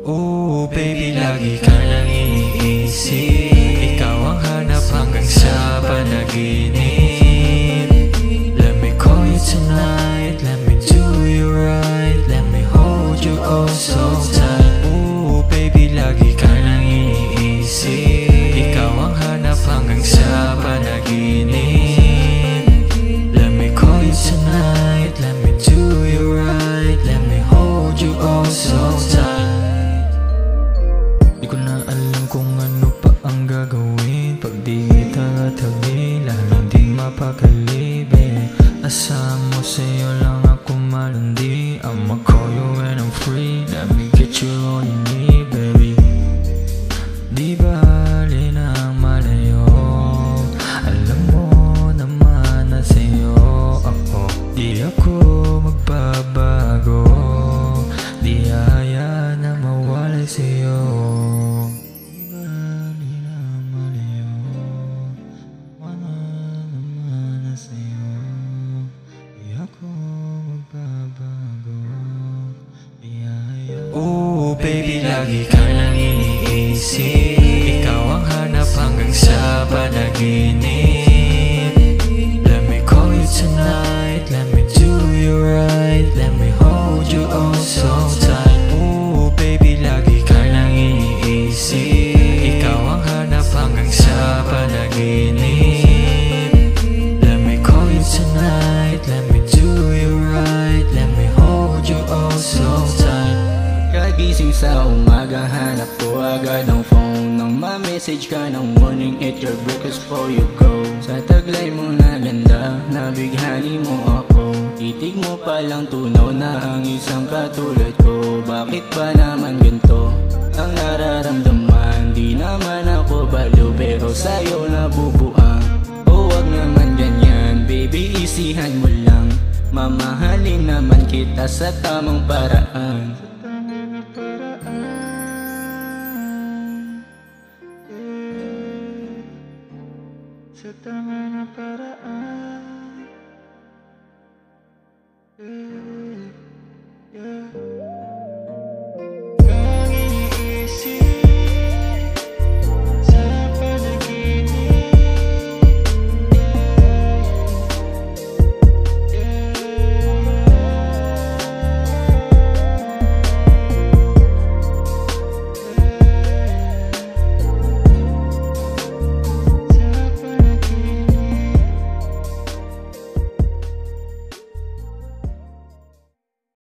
Oh baby, lagi ka nang iniisip. Ikaw ang hanap hanggang sa panaginip. Let me call you tonight, let me do you right, let me hold you oh so tight. Oh baby, lagi ka nang iniisip. Ikaw ang hanap hanggang sa panaginip. Let me call you tonight, let me do you right, let me hold you oh so tight. Di ko na alam kung ano pa ang gagawin pag di kita tabi, lalong di mapakali, babe. Asahan mo sa'yo lang ako malandi. I'ma call you when I'm free, let me get you all you need, baby. Di bali na ang malayo, alam mo naman na sa'yo ako. Di ako magbabago, di haya na mawalay sa'yo. Oh baby, lagi ka nang iniisip. Ikaw ang hanap hanggang sa panaginip. Let me call you tonight, let me do you right, let me hold you oh so tight. Oh baby, lagi ka nang iniisip. Ikaw ang hanap hanggang sa panaginip. Let me call you tonight, let me do you right, let me hold you oh so tight. Kagising sa umaga, hanap ko agad ang phone. Nang ma-message ka ng morning, eat your breakfast before you go. Sa taglay mo na ganda, nabighani mo ako. Titig mo palang tunaw na ang isang katulad ko. Bakit ba naman ganito ang nararamdaman? Di naman ako balo pero sa'yo nabubuang. Oh wag naman ganyan, baby isihan mo lang. Mamahalin naman kita sa tamang paraan. Sa tama